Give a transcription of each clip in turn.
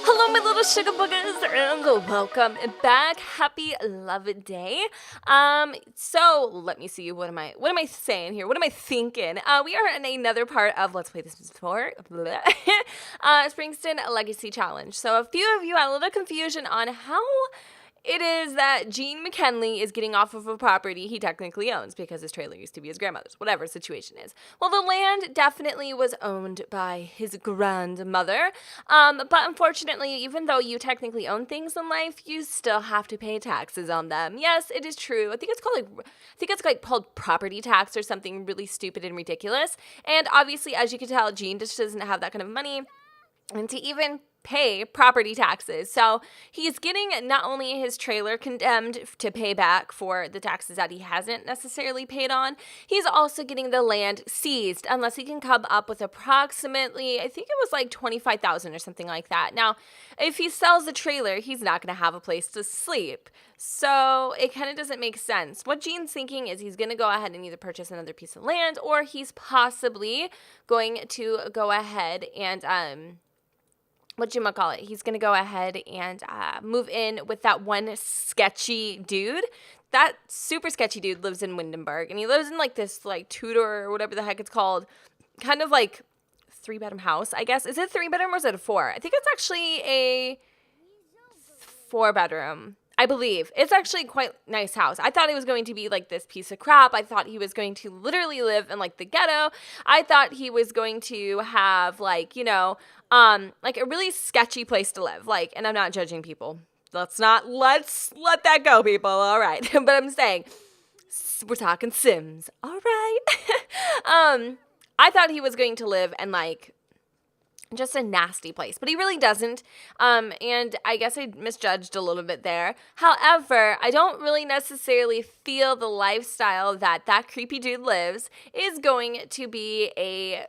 Hello, my little sugar boogers, and welcome back. Happy Love Day. So let me see. What am I saying here? What am I thinking? We are in another part of Let's Play This Before. Springston Legacy Challenge. So a few of you had a little confusion on how it is that Gene McKinley is getting off of a property he technically owns because his trailer used to be his grandmother's, whatever the situation is. Well, the land definitely was owned by his grandmother, but unfortunately, even though you technically own things in life, you still have to pay taxes on them. Yes, it is true. I think it's called property tax or something really stupid and ridiculous. And obviously, as you can tell, Gene just doesn't have that kind of money, and to even pay property taxes. So he's getting not only his trailer condemned to pay back for the taxes that he hasn't necessarily paid on, he's also getting the land seized unless he can come up with approximately, I think it was like $25,000 or something like that. Now, if he sells the trailer, he's not going to have a place to sleep. So it kind of doesn't make sense. What Gene's thinking is he's going to go ahead and either purchase another piece of land, or he's possibly going to go ahead and he's going to go ahead and move in with that one sketchy dude. That super sketchy dude lives in Windenburg, and he lives in like this like Tudor or whatever the heck it's called, kind of like 3-bedroom house, I guess. Is it 3-bedroom or is it a 4? I think it's actually a 4-bedroom. I believe. It's actually quite nice house. I thought it was going to be like this piece of crap. I thought he was going to literally live in like the ghetto. I thought he was going to have like, like a really sketchy place to live. Like, and I'm not judging people. Let's let that go, people. All right. But I'm saying we're talking Sims. All right. I thought he was going to live in like just a nasty place, but he really doesn't. And I guess I misjudged a little bit there. However, I don't really necessarily feel the lifestyle that creepy dude lives is going to be a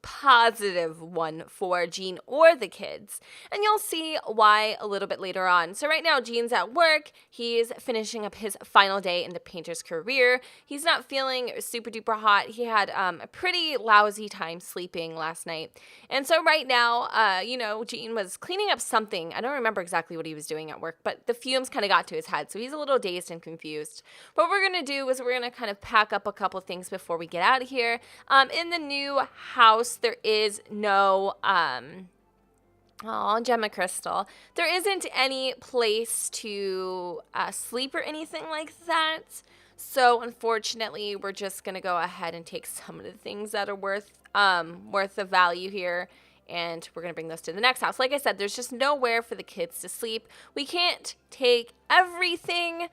positive one for Gene or the kids. And you'll see why a little bit later on. So right now, Gene's at work. He's finishing up his final day in the painter's career. He's not feeling super duper hot. He had a pretty lousy time sleeping last night. And so right now, Gene was cleaning up something. I don't remember exactly what he was doing at work, but the fumes kind of got to his head. So he's a little dazed and confused. What we're going to do is we're going to kind of pack up a couple things before we get out of here. In the new house, there is no, Gemma Crystal. There isn't any place to sleep or anything like that. So unfortunately, we're just going to go ahead and take some of the things that are worth the value here. And we're going to bring those to the next house. Like I said, there's just nowhere for the kids to sleep. We can't take everything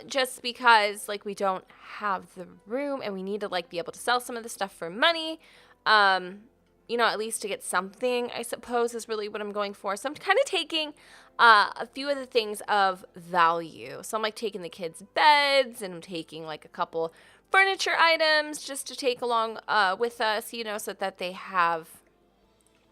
just because like we don't have the room, and we need to like be able to sell some of the stuff for money. At least to get something, I suppose, is really what I'm going for. So I'm kind of taking a few of the things of value. So I'm like taking the kids' beds, and I'm taking like a couple furniture items just to take along with us, so that they have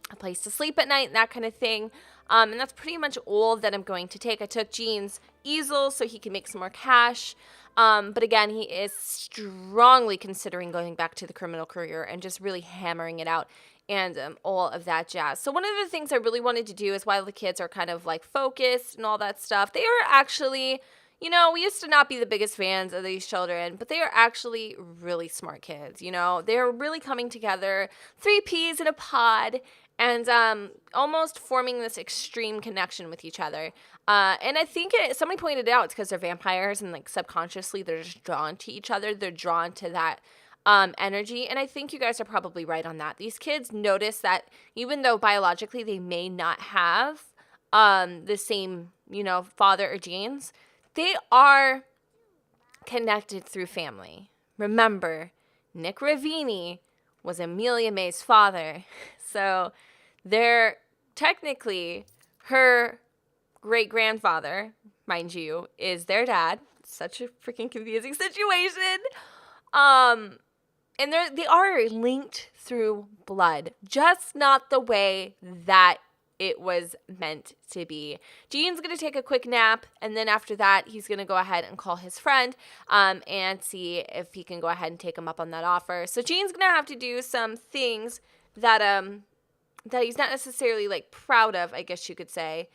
a place to sleep at night and that kind of thing. And that's pretty much all that I'm going to take. I took Gene's easel so he can make some more cash. But again, he is strongly considering going back to the criminal career and just really hammering it out and all of that jazz. So one of the things I really wanted to do is, while the kids are kind of like focused and all that stuff, they are actually, we used to not be the biggest fans of these children, but they are actually really smart kids. They're really coming together, 3 peas in a pod, and almost forming this extreme connection with each other. And I think somebody pointed out it's because they're vampires, and like subconsciously they're just drawn to each other. They're drawn to that energy. And I think you guys are probably right on that. These kids notice that even though biologically they may not have the same, father or genes, they are connected through family. Remember, Nick Ravini was Amelia Mae's father. So they're technically her great-grandfather, mind you, is their dad. Such a freaking confusing situation. And they are linked through blood, just not the way that it was meant to be. Gene's going to take a quick nap, and then after that, he's going to go ahead and call his friend and see if he can go ahead and take him up on that offer. So Gene's going to have to do some things that that he's not necessarily like proud of, I guess you could say,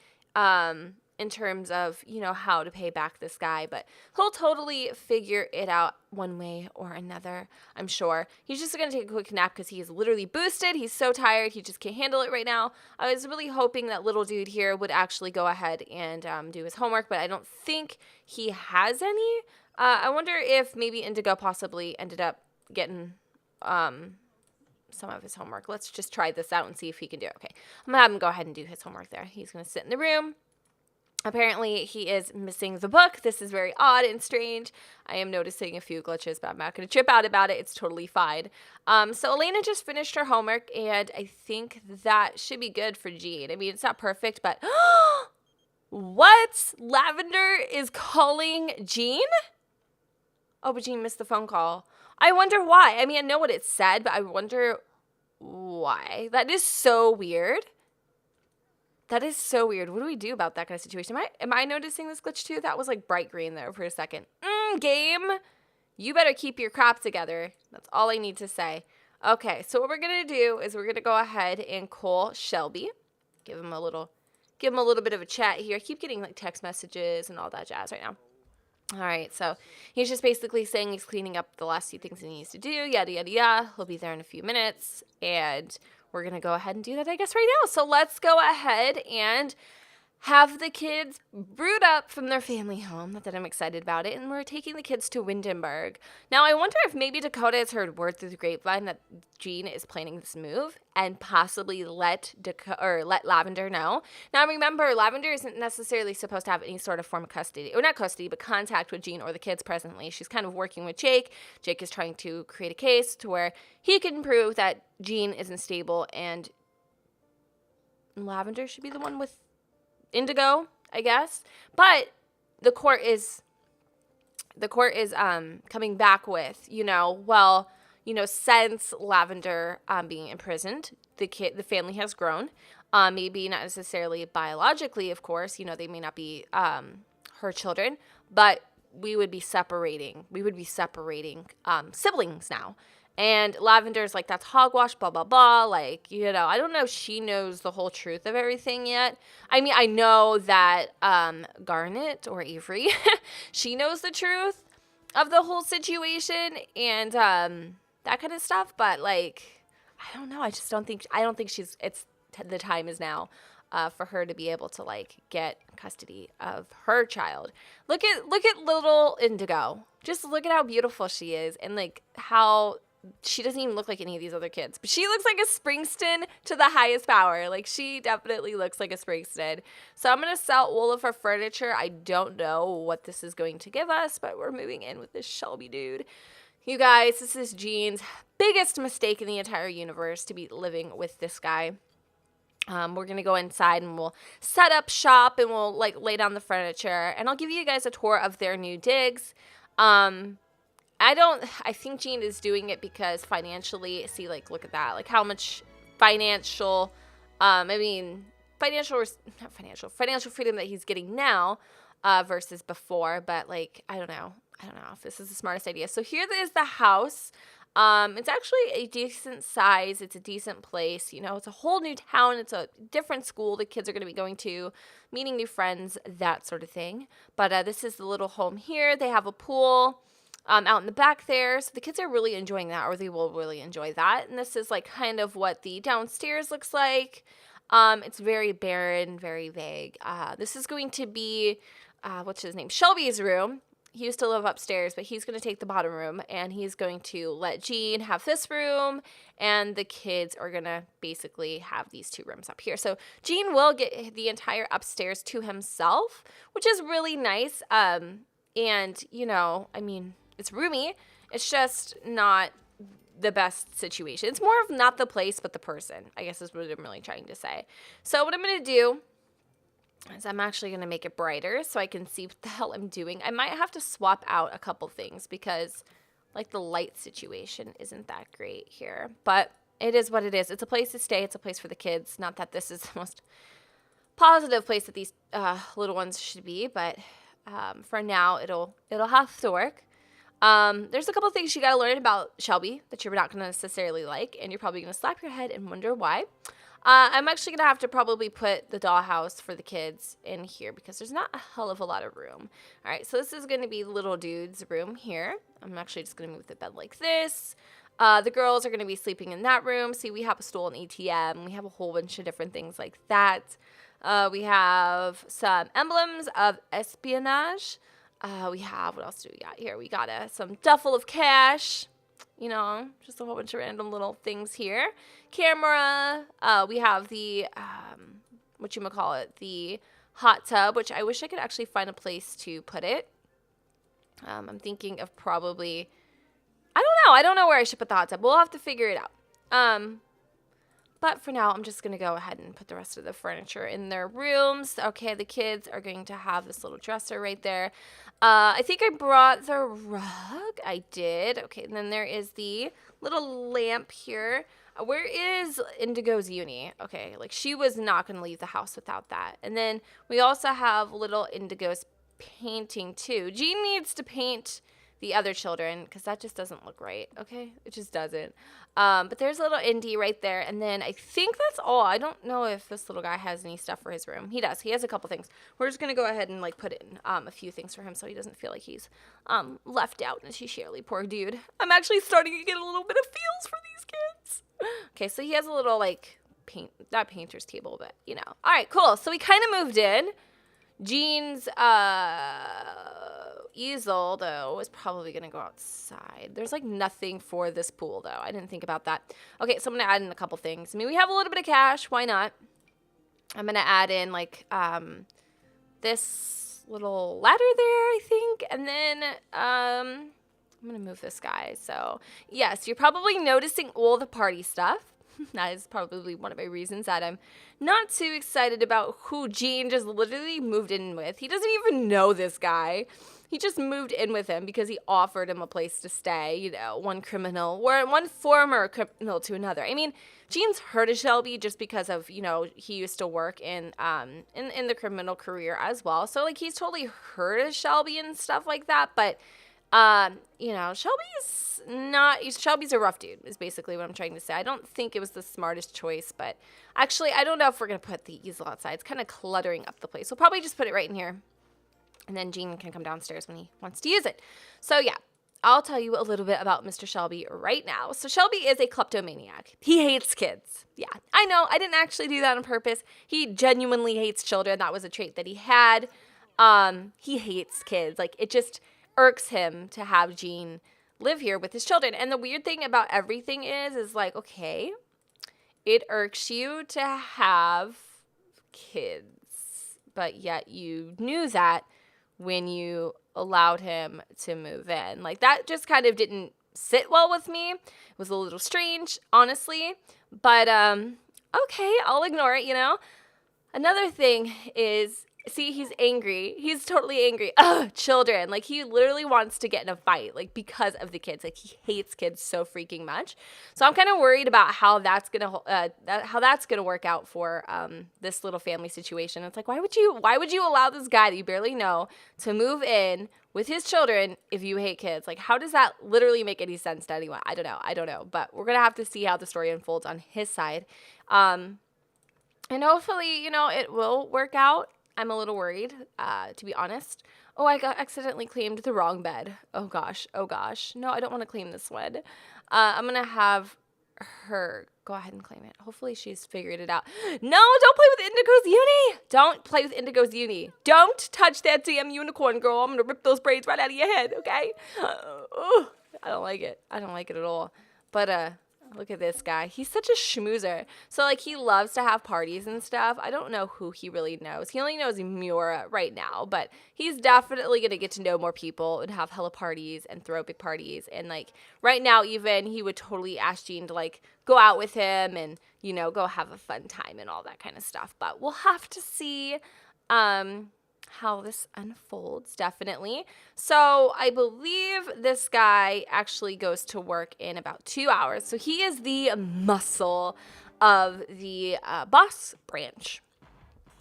in terms of, you know, how to pay back this guy, but he'll totally figure it out one way or another, I'm sure. He's just going to take a quick nap because he's literally boosted. He's so tired. He just can't handle it right now. I was really hoping that little dude here would actually go ahead and do his homework, but I don't think he has any. I wonder if maybe Indigo possibly ended up getting some of his homework. Let's just try this out and see if he can do it. Okay, I'm going to have him go ahead and do his homework there. He's going to sit in the room. Apparently, he is missing the book. This is very odd and strange. I am noticing a few glitches, but I'm not going to trip out about it. It's totally fine. So Elena just finished her homework, and I think that should be good for Jean. I mean, it's not perfect, but... What? Lavender is calling Jean? Oh, but Jean missed the phone call. I wonder why. I mean, I know what it said, but I wonder why. That is so weird. That is so weird. What do we do about that kind of situation? Am I noticing this glitch too? That was like bright green there for a second. Game. You better keep your crap together. That's all I need to say. Okay, so what we're going to do is we're going to go ahead and call Shelby. Give him a little bit of a chat here. I keep getting like text messages and all that jazz right now. All right, so he's just basically saying he's cleaning up the last few things he needs to do, yada, yada, yada. He'll be there in a few minutes, and we're going to go ahead and do that, I guess, right now. So let's go ahead and have the kids brood up from their family home. Not that I'm excited about it. And we're taking the kids to Windenburg. Now, I wonder if maybe Dakota has heard word through the grapevine that Jean is planning this move and possibly let Lavender know. Now, remember, Lavender isn't necessarily supposed to have any sort of form of custody, or not custody, but contact with Jean or the kids presently. She's kind of working with Jake. Jake is trying to create a case to where he can prove that Jean isn't stable, and Lavender should be the one with Indigo, I guess. But the court is coming back with, since Lavender being imprisoned, the family has grown. Maybe not necessarily biologically, of course, they may not be her children, but we would be separating siblings now. And Lavender's like, that's hogwash, blah, blah, blah. Like, I don't know if she knows the whole truth of everything yet. I mean, I know that Garnet or Avery, she knows the truth of the whole situation and that kind of stuff. But, like, I don't know. I don't think the time is now for her to be able to, like, get custody of her child. Look at little Indigo. Just look at how beautiful she is and, like, how... She doesn't even look like any of these other kids, but she looks like a Springston to the highest power. Like, she definitely looks like a Springston. So I'm going to sell all of her furniture. I don't know what this is going to give us, but we're moving in with this Shelby dude. You guys, this is Jean's biggest mistake in the entire universe, to be living with this guy. We're going to go inside and we'll set up shop and we'll, like, lay down the furniture. And I'll give you guys a tour of their new digs. I think Jean is doing it because financially, see, like, look at that. Like, how much financial freedom that he's getting now versus before. But, like, I don't know if this is the smartest idea. So here is the house. It's actually a decent size. It's a decent place. It's a whole new town. It's a different school the kids are going to be going to, meeting new friends, that sort of thing. But this is the little home here. They have a pool out in the back there. So the kids are really enjoying that, or they will really enjoy that. And this is like kind of what the downstairs looks like. It's very barren, very vague. This is going to be, what's his name? Shelby's room. He used to live upstairs, but he's going to take the bottom room, and he's going to let Jean have this room, and the kids are going to basically have these two rooms up here. So Jean will get the entire upstairs to himself, which is really nice. And, I mean, it's roomy. It's just not the best situation. It's more of not the place, but the person, I guess is what I'm really trying to say. So what I'm going to do is I'm actually going to make it brighter so I can see what the hell I'm doing. I might have to swap out a couple things because, like, the light situation isn't that great here. But it is what it is. It's a place to stay. It's a place for the kids. Not that this is the most positive place that these little ones should be, but for now, it'll have to work. There's a couple things you got to learn about Shelby that you're not going to necessarily like, and you're probably going to slap your head and wonder why. I'm actually going to have to probably put the dollhouse for the kids in here because there's not a hell of a lot of room. All right, so this is going to be little dude's room here. I'm actually just going to move the bed like this. The girls are going to be sleeping in that room. See, we have a stool and ATM. We have a whole bunch of different things like that. We have some emblems of espionage. We have, what else do we got here? We got some duffel of cash. You know, just a whole bunch of random little things here. Camera. We have the, the hot tub, which I wish I could actually find a place to put it. I'm thinking of probably, I don't know where I should put the hot tub. We'll have to figure it out. But for now, I'm just going to go ahead and put the rest of the furniture in their rooms. Okay, the kids are going to have this little dresser right there. I think I brought the rug. I did. Okay, and then there is the little lamp here. Where is Indigo's uni? Okay, like she was not going to leave the house without that. And then we also have little Indigo's painting too. Jean needs to paint the other children because that just doesn't look right. Okay, it just doesn't. But there's a little Indy right there, and then I think that's all. I don't know if this little guy has any stuff for his room. He does. He has a couple things. We're just gonna go ahead and like put in a few things for him so he doesn't feel like he's left out necessarily. Poor dude. I'm actually starting to get a little bit of feels for these kids. Okay, so he has a little like not painter's table, but you know. All right, cool. So we kind of moved in. Jean's easel, though, is probably going to go outside. There's, like, nothing for this pool, though. I didn't think about that. Okay, so I'm going to add in a couple things. I mean, we have a little bit of cash. Why not? I'm going to add in, like, this little ladder there, I think. And then I'm going to move this guy. So, yes, you're probably noticing all the party stuff. That is probably one of my reasons that I'm not too excited about who Jean just literally moved in with. He doesn't even know this guy. He just moved in with him because he offered him a place to stay, you know, one former criminal to another. I mean, Jean's heard of Shelby just because of, you know, he used to work in the criminal career as well. So, like, he's totally heard of Shelby and stuff like that, but you know, Shelby's a rough dude is basically what I'm trying to say. I don't think it was the smartest choice, but actually, I don't know if we're going to put the easel outside. It's kind of cluttering up the place. We'll probably just put it right in here, and then Jean can come downstairs when he wants to use it. So, yeah, I'll tell you a little bit about Mr. Shelby right now. So, Shelby is a kleptomaniac. He hates kids. Yeah, I know. I didn't actually do that on purpose. He genuinely hates children. That was a trait that he had. He hates kids. Like, it just irks him to have Jean live here with his children. And the weird thing about everything is like, okay, it irks you to have kids, but yet you knew that when you allowed him to move in. Like, that just kind of didn't sit well with me. It was a little strange, honestly, but okay, I'll ignore it, you know. Another thing is, see, he's angry. He's totally angry. Ugh, children. Like, he literally wants to get in a fight, like, because of the kids. Like, he hates kids so freaking much. So I'm kind of worried about how that's gonna work out for this little family situation. It's like, why would you allow this guy that you barely know to move in with his children if you hate kids? Like, how does that literally make any sense to anyone? I don't know. But we're gonna have to see how the story unfolds on his side. And hopefully, you know, it will work out. I'm a little worried, to be honest. Oh, I accidentally claimed the wrong bed. Oh, gosh. No, I don't want to claim this one. I'm going to have her go ahead and claim it. Hopefully she's figured it out. No, don't play with Indigo's uni. Don't play with Indigo's uni. Don't touch that damn unicorn, girl. I'm going to rip those braids right out of your head, okay? I don't like it. I don't like it at all. But, look at this guy. He's such a schmoozer. So, like, he loves to have parties and stuff. I don't know who he really knows. He only knows Miura right now, but he's definitely going to get to know more people and have hella parties and throw big parties. And, like, right now, even, he would totally ask Jean to, like, go out with him and, you know, go have a fun time and all that kind of stuff. But we'll have to see, how this unfolds, definitely. So I believe this guy actually goes to work in about 2 hours. So he is the muscle of the boss branch.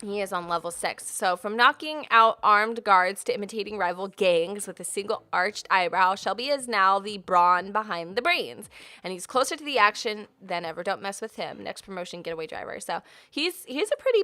He is on level 6. So from knocking out armed guards to imitating rival gangs with a single arched eyebrow, Shelby is now the brawn behind the brains. And he's closer to the action than ever. Don't mess with him. Next promotion, getaway driver. So he's a pretty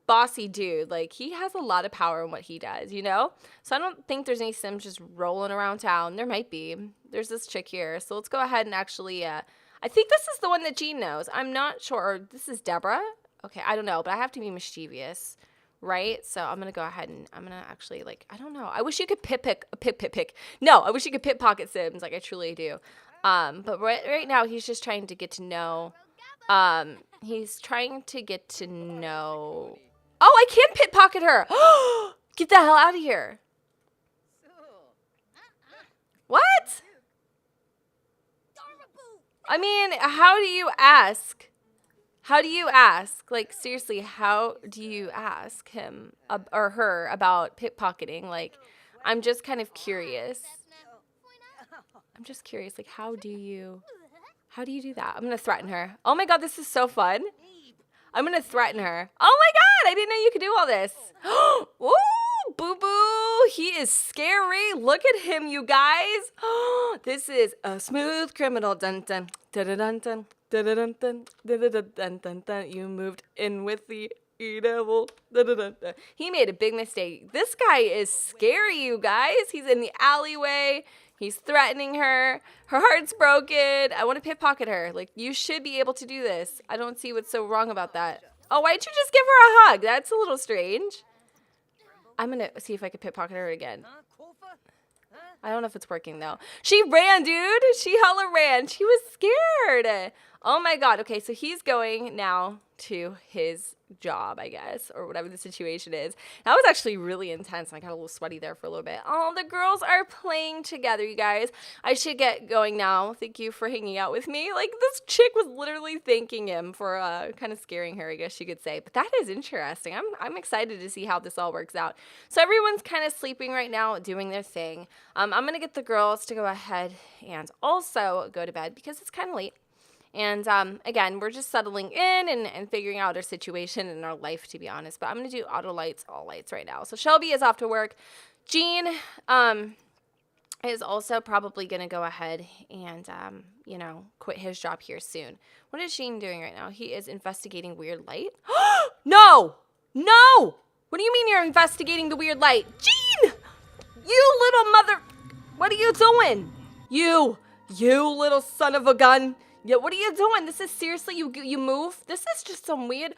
bossy dude. Like, he has a lot of power in what he does, you know? So I don't think there's any Sims just rolling around town. There might be. There's this chick here. So let's go ahead and actually, I think this is the one that Jean knows. I'm not sure. Or this is Deborah. Okay, I don't know, but I have to be mischievous, right? So I'm going to go ahead and I'm going to actually, like, I don't know. I wish you could pick. No, I wish you could pickpocket Sims, like I truly do. But right now he's just trying to get to know, he's trying to get to know. Oh, I can't pickpocket her. Get the hell out of here. What? I mean, how do you ask? How do you ask? Like, seriously, how do you ask him or her about pickpocketing? Like, I'm just kind of curious. I'm just curious. Like, how do you do that? I'm going to threaten her. Oh my God, this is so fun. I'm going to threaten her. Oh my God, I didn't know you could do all this. Ooh, boo-boo. He is scary. Look at him, you guys. This is a smooth criminal. Dun, dun, dun, dun, dun, dun. Dun, dun, dun, dun, dun, dun, dun, dun. You moved in with the devil. Dun, dun, dun, dun. He made a big mistake. This guy is scary, you guys. He's in the alleyway. He's threatening her. Her heart's broken. I want to pickpocket her. Like, you should be able to do this. I don't see what's so wrong about that. Oh, why'd you just give her a hug? That's a little strange. I'm going to see if I can pickpocket her again. I don't know if it's working, though. She ran, dude. She hella ran. She was scared. Oh, my God. Okay, so he's going now to his job, I guess, or whatever the situation is. That was actually really intense. I got a little sweaty there for a little bit. Oh, the girls are playing together, you guys. I should get going now. Thank you for hanging out with me. Like, this chick was literally thanking him for kind of scaring her, I guess you could say. But that is interesting. I'm excited to see how this all works out. So everyone's kind of sleeping right now, doing their thing. I'm going to get the girls to go ahead and also go to bed because it's kind of late. And, again, we're just settling in and figuring out our situation in our life, to be honest. But I'm going to do auto lights, all lights right now. So Shelby is off to work. Jean, is also probably going to go ahead and, quit his job here soon. What is Jean doing right now? He is investigating weird light. No! No! What do you mean you're investigating the weird light? Jean! You little mother... What are you doing? You little son of a gun. Yeah, what are you doing? This is seriously, you move? This is just some weird.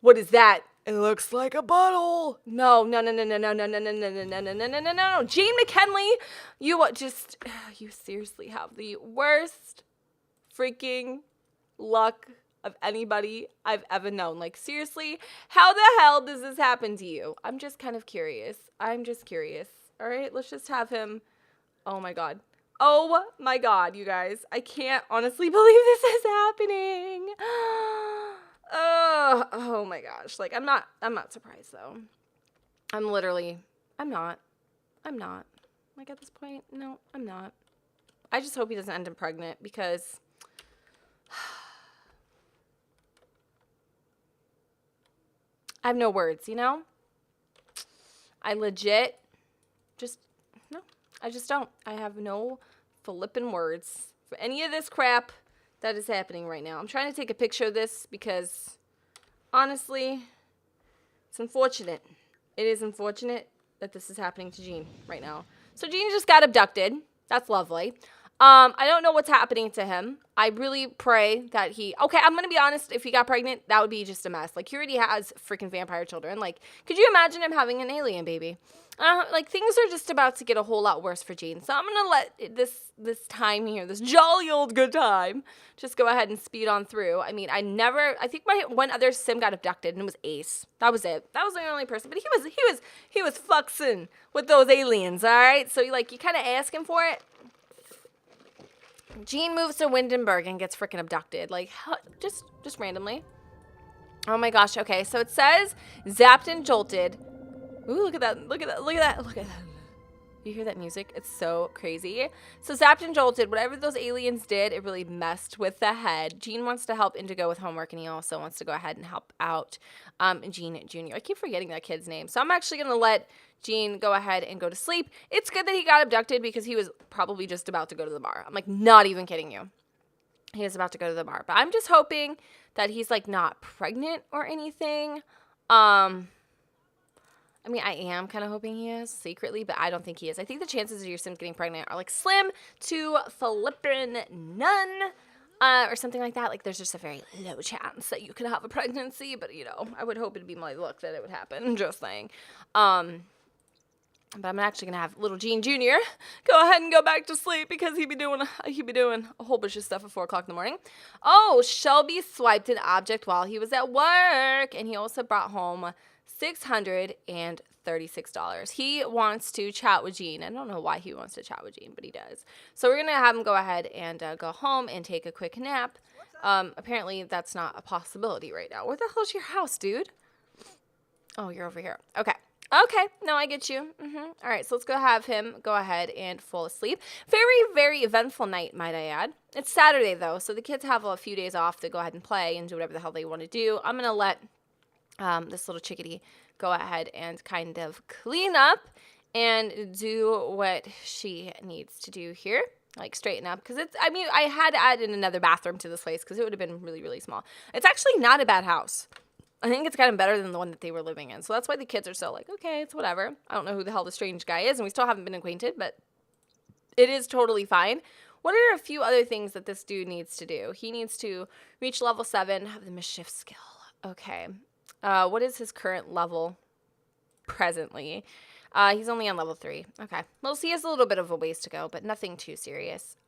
What is that? It looks like a bottle. No. Jean McKinley, you seriously have the worst freaking luck of anybody I've ever known. Like, seriously, how the hell does this happen to you? I'm just kind of curious. All right, let's just have him. Oh my God. Oh my God, you guys. I can't honestly believe this is happening. Oh my gosh. Like, I'm not surprised though. I'm not. Like, at this point, no, I'm not. I just hope he doesn't end up pregnant because I have no words, you know? I legit I just don't. I have no flippin' words for any of this crap that is happening right now. I'm trying to take a picture of this because, honestly, it's unfortunate. It is unfortunate that this is happening to Jean right now. So Jean just got abducted. That's lovely. I don't know what's happening to him. I really pray that okay, I'm going to be honest. If he got pregnant, that would be just a mess. Like, he already has freaking vampire children. Like, could you imagine him having an alien baby? Like, things are just about to get a whole lot worse for Jean. So I'm going to let this time here, this jolly old good time, just go ahead and speed on through. I mean, I think my one other sim got abducted, and it was Ace. That was it. That was the only person. But he was fuxing with those aliens, all right? So, you kind of ask him for it. Jean moves to Windenburg and gets freaking abducted. Like, just randomly. Oh my gosh. Okay, so it says zapped and jolted. Ooh, look at that. You hear that music? It's so crazy. So zapped and jolted. Whatever those aliens did, it really messed with the head. Gene wants to help Indigo with homework, and he also wants to go ahead and help out Gene Jr. I keep forgetting that kid's name. So I'm actually going to let Gene go ahead and go to sleep. It's good that he got abducted because he was probably just about to go to the bar. I'm like, not even kidding you. He is about to go to the bar. But I'm just hoping that he's like not pregnant or anything. I mean, I am kind of hoping he is secretly, but I don't think he is. I think the chances of your Sims getting pregnant are like slim to flippin' none, or something like that. Like, there's just a very low chance that you could have a pregnancy, but you know, I would hope it'd be my luck that it would happen. Just saying. But I'm actually gonna have little Gene Jr. go ahead and go back to sleep because he'd be doing a whole bunch of stuff at 4 o'clock in the morning. Oh, Shelby swiped an object while he was at work, and he also brought home $636. He wants to chat with Gene. I don't know why he wants to chat with Gene, but he does. So we're going to have him go ahead and go home and take a quick nap. Apparently, that's not a possibility right now. Where the hell's your house, dude? Oh, you're over here. Okay. Okay. No, I get you. All right. So let's go have him go ahead and fall asleep. Very, very eventful night, might I add. It's Saturday, though, so the kids have a few days off to go ahead and play and do whatever the hell they want to do. I'm going to let this little chickadee go ahead and kind of clean up and do what she needs to do here. Like, straighten up. Because I had to add in another bathroom to this place because it would have been really, really small. It's actually not a bad house. I think it's kind of better than the one that they were living in. So that's why the kids are so like, okay, it's whatever. I don't know who the hell the strange guy is, and we still haven't been acquainted, but it is totally fine. What are a few other things that this dude needs to do? He needs to reach level 7, have the mischief skill. Okay. What is his current level presently? He's only on level 3. Okay. Well, so he has a little bit of a ways to go, but nothing too serious.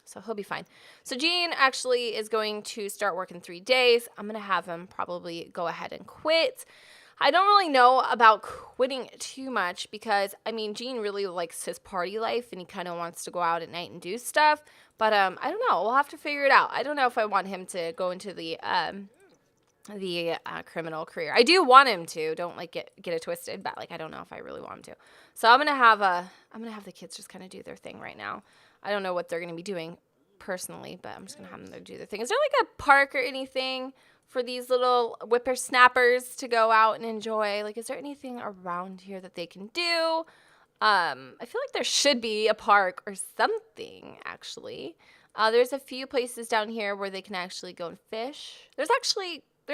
So he'll be fine. So Gene actually is going to start work in 3 days. I'm going to have him probably go ahead and quit. I don't really know about quitting too much because, I mean, Gene really likes his party life and he kind of wants to go out at night and do stuff. But I don't know. We'll have to figure it out. I don't know if I want him to go into the criminal career. I do want him to. Don't like get it twisted, but like I don't know if I really want him to. So I'm gonna have the kids just kind of do their thing right now. I don't know what they're gonna be doing personally, but I'm just gonna have them do their thing. Is there like a park or anything for these little whippersnappers to go out and enjoy? Like, is there anything around here that they can do? I feel like there should be a park or something actually. There's a few places down here where they can actually go and fish. There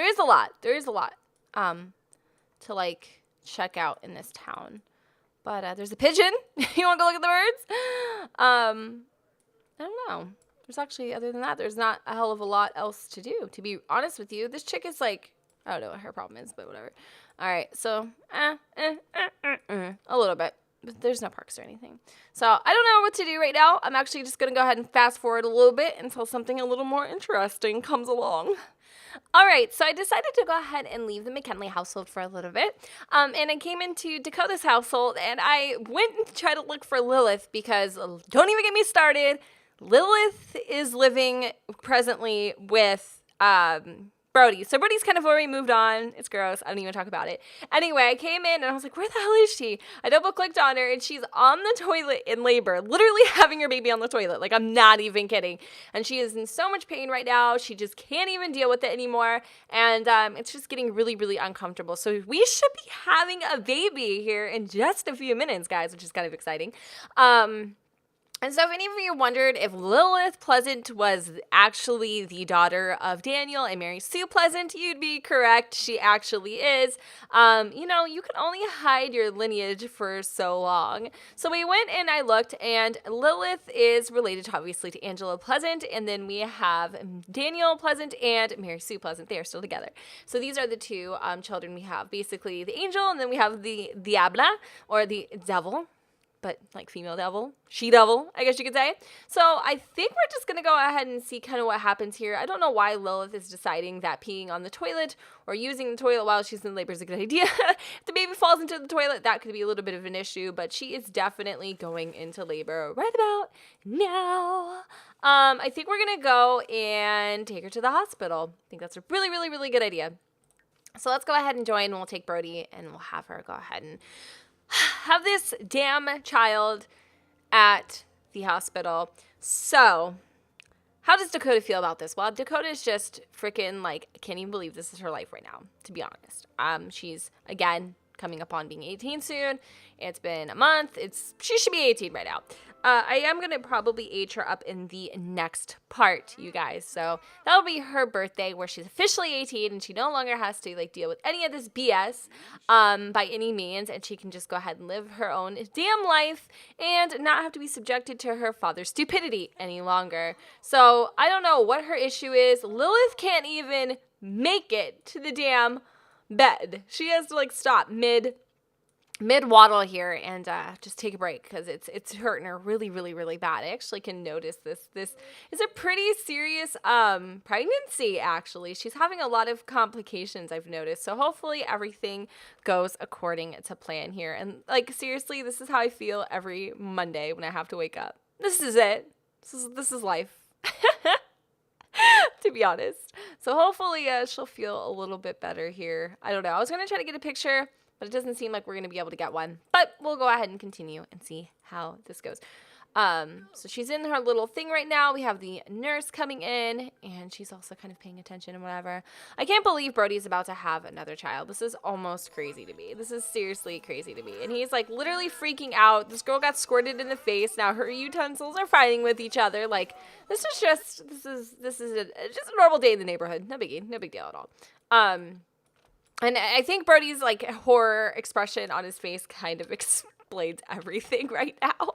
is a lot to like check out in this town. But there's a pigeon. You want to go look at the birds? I don't know. There's actually, other than that, there's not a hell of a lot else to do. To be honest with you, this chick is like, I don't know what her problem is, but whatever. All right, so a little bit. But there's no parks or anything. So I don't know what to do right now. I'm actually just going to go ahead and fast forward a little bit until something a little more interesting comes along. All right, so I decided to go ahead and leave the McKinley household for a little bit. And I came into Dakota's household, and I went and tried to look for Lilith because, don't even get me started, Lilith is living presently with Brody. So Brody's kind of already moved on. It's gross. I don't even talk about it. Anyway, I came in and I was like, where the hell is she? I double-clicked on her and she's on the toilet in labor, literally having her baby on the toilet. Like, I'm not even kidding. And she is in so much pain right now. She just can't even deal with it anymore. And it's just getting really, really uncomfortable. So we should be having a baby here in just a few minutes, guys, which is kind of exciting. And so if any of you wondered if Lilith Pleasant was actually the daughter of Daniel and Mary Sue Pleasant, you'd be correct. She actually is. You can only hide your lineage for so long. So we went and I looked, and Lilith is related, obviously, to Angela Pleasant. And then we have Daniel Pleasant and Mary Sue Pleasant. They are still together. So these are the two children we have. Basically, the angel, and then we have the Diabla, or the devil. But like female devil, she-devil, I guess you could say. So I think we're just going to go ahead and see kind of what happens here. I don't know why Lilith is deciding that peeing on the toilet or using the toilet while she's in labor is a good idea. If the baby falls into the toilet, that could be a little bit of an issue, but she is definitely going into labor right about now. I think we're going to go and take her to the hospital. I think that's a really, really, really good idea. So let's go ahead and join, and we'll take Brody, and we'll have her go ahead and have this damn child at the hospital. So, how does Dakota feel about this? Well, Dakota is just freaking like, can't even believe this is her life right now, to be honest. She's, again, coming up on being 18 soon. It's been a month. She should be 18 right now. I am going to probably age her up in the next part, you guys. So that'll be her birthday where she's officially 18 and she no longer has to like deal with any of this BS by any means. And she can just go ahead and live her own damn life and not have to be subjected to her father's stupidity any longer. So I don't know what her issue is. Lilith can't even make it to the damn bed. She has to like stop mid waddle here and just take a break because it's hurting her really, really, really bad. I actually can notice this. This is a pretty serious pregnancy, actually. She's having a lot of complications, I've noticed. So hopefully everything goes according to plan here. And like, seriously, this is how I feel every Monday when I have to wake up. This is it. This is life. To be honest. So hopefully she'll feel a little bit better here. I don't know. I was going to try to get a picture, but it doesn't seem like we're going to be able to get one. But we'll go ahead and continue and see how this goes. So she's in her little thing right now. We have the nurse coming in, and she's also kind of paying attention and whatever. I can't believe Brody's about to have another child. This is almost crazy to me. This is seriously crazy to me. And he's like literally freaking out. This girl got squirted in the face. Now her utensils are fighting with each other. Like, this is just a normal day in the neighborhood. No biggie. No big deal at all. And I think Brody's like horror expression on his face kind of explains everything right now.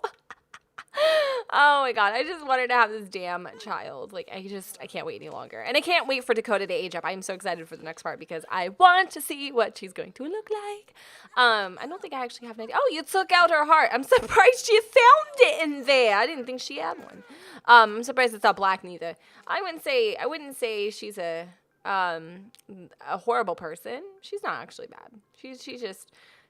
Oh my god, I just wanted to have this damn child. Like, I can't wait any longer. And I can't wait for Dakota to age up. I'm so excited for the next part because I want to see what she's going to look like. I don't think I actually have an idea. Oh, you took out her heart. I'm surprised you found it in there. I didn't think she had one. I'm surprised it's not black neither. I wouldn't say she's a horrible person. She's not actually bad.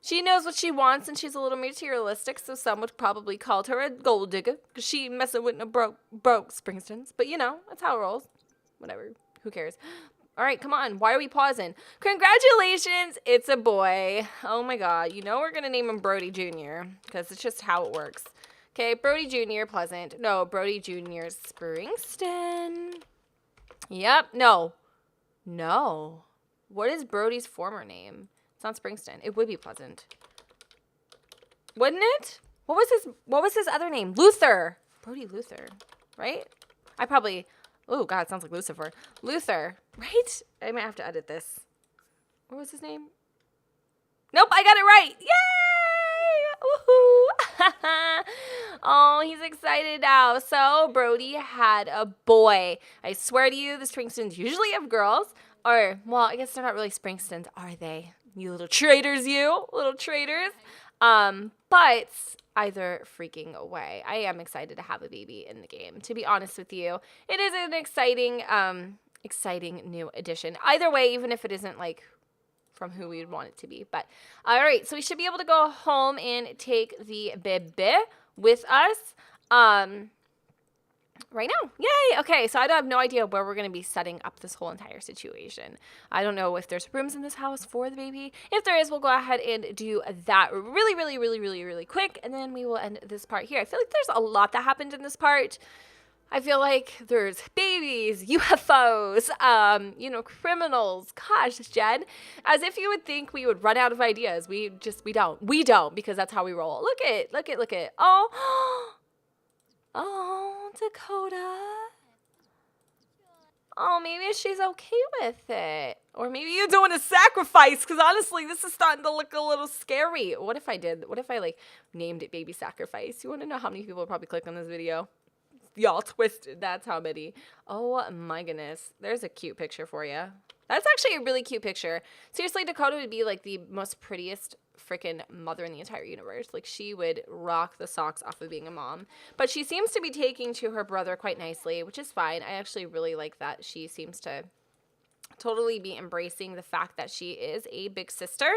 She knows what she wants, and she's a little materialistic, so some would probably call her a gold digger, because she messing with no broke Springstons. But, you know, that's how it rolls. Whatever. Who cares? All right, come on. Why are we pausing? Congratulations, it's a boy. Oh, my God. You know we're going to name him Brody Jr., because it's just how it works. Okay, Brody Jr. Pleasant. No, Brody Jr. Springston. Yep. No. What is Brody's former name? It's not Springston. It would be Pleasant. Wouldn't it? What was his other name? Luther. Brody Luther. Right? Oh god, it sounds like Lucifer. Luther. Right? I might have to edit this. What was his name? Nope, I got it right. Yay! Woohoo! Oh, he's excited now. So, Brody had a boy. I swear to you, the Springstons usually have girls. Or, well, I guess they're not really Springstons, are they? You little traitors, you. Little traitors. But either freaking way. I am excited to have a baby in the game. To be honest with you, it is an exciting new addition. Either way, even if it isn't like from who we would want it to be. But all right, so we should be able to go home and take the baby with us. Right now. Yay! Okay, so I have no idea where we're going to be setting up this whole entire situation. I don't know if there's rooms in this house for the baby. If there is, we'll go ahead and do that really quick, and then we will end this part here. I feel like there's a lot that happened in this part. I feel like there's babies, UFOs, criminals. Gosh, Jen, as if you would think we would run out of ideas. We don't. We don't, because that's how we roll. Look it. Oh, Dakota. Oh, maybe she's okay with it. Or maybe you're doing a sacrifice, because honestly, this is starting to look a little scary. What if I named it Baby Sacrifice? You want to know how many people probably click on this video? Y'all twisted. That's how many. Oh, my goodness. There's a cute picture for you. That's actually a really cute picture. Seriously, Dakota would be like the most prettiest freaking mother in the entire universe. Like, she would rock the socks off of being a mom. But she seems to be taking to her brother quite nicely, which is fine. I actually really like that she seems to totally be embracing the fact that she is a big sister,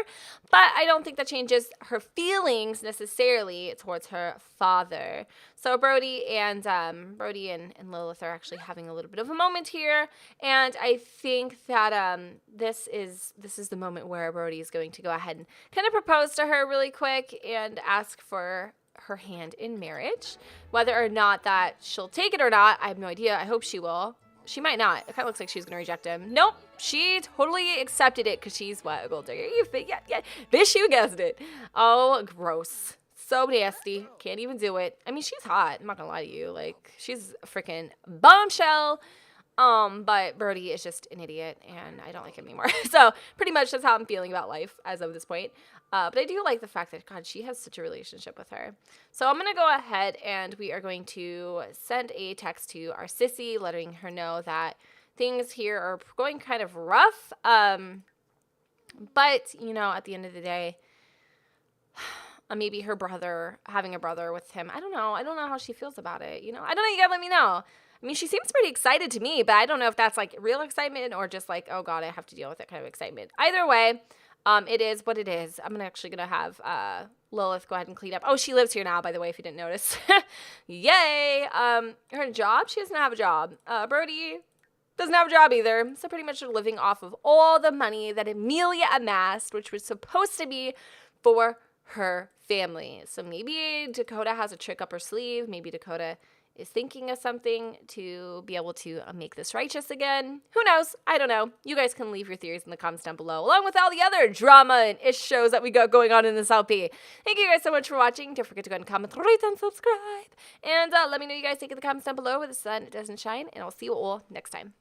but I don't think that changes her feelings necessarily towards her father. So Brody and Lilith are actually having a little bit of a moment here, and I think that this is the moment where Brody is going to go ahead and kind of propose to her really quick and ask for her hand in marriage. Whether or not that she'll take it or not, I have no idea. I hope she will. She might not. It kind of looks like she's going to reject him. Nope. She totally accepted it because she's what? A gold digger. Yeah. Bitch, you guessed it. Oh, gross. So nasty. Can't even do it. I mean, she's hot. I'm not going to lie to you. Like, she's a freaking bombshell. But Brody is just an idiot, and I don't like him anymore. So pretty much that's how I'm feeling about life as of this point. But I do like the fact that, God, she has such a relationship with her. So I'm going to go ahead and we are going to send a text to our sissy, letting her know that things here are going kind of rough. But, you know, at the end of the day, maybe her brother, having a brother with him, I don't know how she feels about it. You know, I don't know. You gotta let me know. I mean, she seems pretty excited to me, but I don't know if that's like real excitement or just like, oh God, I have to deal with that kind of excitement. Either way, it is what it is. I'm actually going to have Lilith go ahead and clean up. Oh, she lives here now, by the way, if you didn't notice. Yay. Her job? She doesn't have a job. Brody doesn't have a job either. So pretty much they're living off of all the money that Amelia amassed, which was supposed to be for her family. So maybe Dakota has a trick up her sleeve. Maybe Dakota is thinking of something to be able to make this righteous again. Who knows? I don't know. You guys can leave your theories in the comments down below, along with all the other drama and ish shows that we got going on in this LP. Thank you guys so much for watching. Don't forget to go ahead and comment, rate, and subscribe. And let me know what you guys think in the comments down below where the sun doesn't shine. And I'll see you all next time.